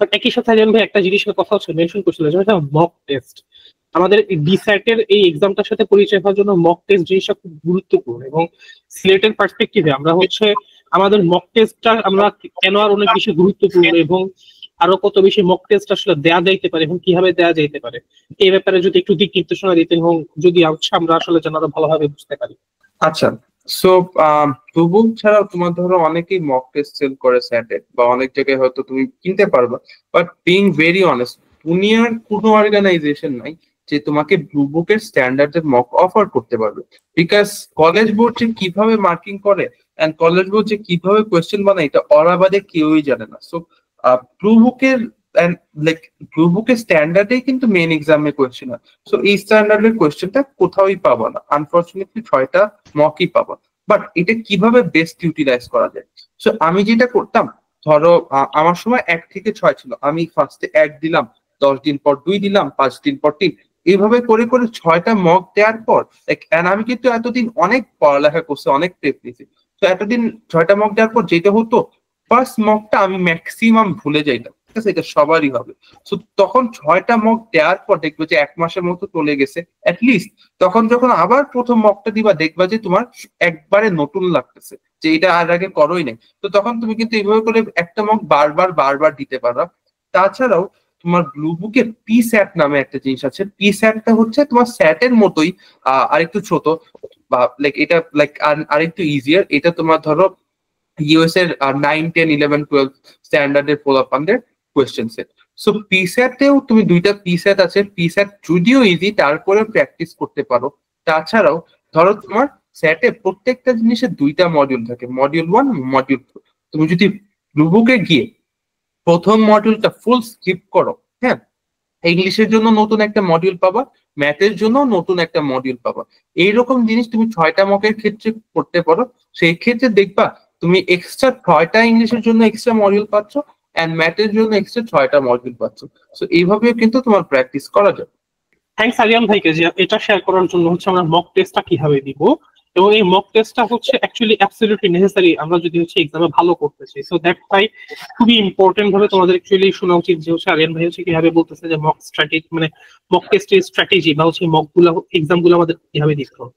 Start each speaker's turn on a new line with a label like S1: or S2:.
S1: But একই সাথে আরিয়ান ভাই একটা জিনিসের কথা হচ্ছে মেনশন করছিল, যেটা মক টেস্ট। আমাদের ডিস্যাটের এই এক্সামটার সাথে পরিচয় হওয়ার জন্য মক টেস্ট জিনিসটা খুব গুরুত্বপূর্ণ। এবং সিলেটের পার্সপেক্টিভে আমরা হচ্ছে আমাদের মক টেস্টটা আমরা কেন আর অনেক বেশি গুরুত্বপূর্ণ এবং আরো কত বেশি মক টেস্ট আসলে দেয়া যাইতে পারে এবং কিভাবে দেয়া যাইতে পারে, এই ব্যাপারে যদি একটু দিক নির্দেশনা দিতেন এবং যদি আমরা আসলে যেন আরো ভালোভাবে বুঝতে পারি।
S2: আচ্ছা, সো প্রুবুক ছাড়াও তোমার ধরো অনেকেই মক টেস্ট সেল করে স্যাটে, বা অনেক জায়গায় হয়তো তুমি কিনতে পারবা। বাট বিং ভেরি অনেস্ট, দুনিয়ার কোনো অর্গানাইজেশন নাই যে তোমাকে ব্লুবুকের স্ট্যান্ডার্ডের মক অফার করতে পারবে। বিকজ কলেজ বোর্ড যে কিভাবে মার্কিং করে এন্ড কলেজ বোর্ড যে কিভাবে কোয়েশ্চেন বানায়, এটা ওরা বাদে কেউই জানে না। সো ব্লুবুকের ব্লুবুকের স্ট্যান্ডার্ডেই কিন্তু মেইন এক্সামে কোয়েশ্চেন হয়। সো এই স্ট্যান্ডার্ডের কোয়েশ্চেনটা কোথাওই পাবো না, আনফর্চুনেটলি 6টা মকই পাবো। বাট এটা কিভাবে বেস্ট ইউটিলাইজ করা যায়? সো আমি যেটা করতাম, ধরো আমার সময় 1 থেকে 6 ছিল, আমি ফার্স্টে 1 দিলাম, 10 দিন পর 2 দিলাম, 5 দিন পর 3, এইভাবে করে করে 6টা মক দেওয়ার পর আমি কিন্তু এতদিন অনেক পড়ালেখা করছি, অনেক প্রেপ নিয়েছি। তো এতদিন 6টা মক দেওয়ার পর যেটা হতো, ফার্স্ট মকটা আমি ম্যাক্সিমাম ভুলে যাইতাম, ঠিক আছে? এটা সবারই হবে। তো তখন 6টা মক দেওয়ার পর দেখবে যে 1 মাসের মতো চলে গেছে অ্যাটলিস্ট। তখন যখন আবার প্রথম মকটা দিবা, দেখবা যে তোমার একবারে নতুন লাগতেছে, যে এটা আর আগে করোই নাই। তো তখন তুমি কিন্তু এইভাবে করে একটা মক বারবার বারবার দিতে পারো। তাছাড়াও তোমার ব্লুবুকে পি স্যাট নামে একটা জিনিস আছে। পি স্যাটটা হচ্ছে তোমার স্যাটের মতোই আরেকটু ছোট, বা এটা আরেকটু ইজিয়ার। এটা তোমার ধরো ইউএস এর 9, 10, 11, 12 স্ট্যান্ডার্ডের পোলাপানদের কোয়েশ্চেন সেট। সো পিস্যাটেও তুমি 2টা পিস্যাট আছে। পিস্যাট যদিও ইজি, তারপরে প্র্যাকটিস করতে পারো। তাছাড়াও ধরো তোমার স্যাটে প্রত্যেকটা জিনিসের 2টা মডিউল থাকে, মডিউল 1, মডিউল 2। তুমি যদি ব্লুবুকে গিয়ে প্রথম মডিউলটা ফুল স্কিপ করো, হ্যাঁ, ইংলিশের জন্য নতুন একটা মডিউল পাবা, ম্যাথের জন্য নতুন একটা মডিউল পাবা। এইরকম জিনিস তুমি 6টা মকের ক্ষেত্রে করতে পারো। সেই ক্ষেত্রে দেখবা তুমি এক্সট্রা 6টা ইংলিশের জন্য এক্সট্রা মডিউল পাচ্ছ, এন্ড ম্যাথের জন্য এক্সট্রা 6টা মডিউল পাচ্ছ। সো এইভাবেও কিন্তু তোমার প্র্যাকটিস করা যায়।
S1: থ্যাংকস আরিয়ান ভাইকে যে এটা শেয়ার করার জন্য হচ্ছে আমরা মক টেস্টটা কিভাবে দিব, এবং এই মক টেস্টটা হচ্ছে অ্যাকচুয়ালি অ্যাবসলিউটলি নেসেসারি আমরা যদি হচ্ছে এক্সামে ভালো করতে চাই। সো দ্যাট ভাই খুবই ইম্পর্টেন্ট ভাবে তোমাদের অ্যাকচুয়ালি শোনা উচিত যে হচ্ছে আরিয়ান ভাই হচ্ছে কিভাবে বলতেছে যে মক স্ট্র্যাটেজি, মানে মক টেস্টের স্ট্র্যাটেজি বা হচ্ছে মক গুলা এক্সাম গুলো আমাদের কিভাবে দিতে হবে।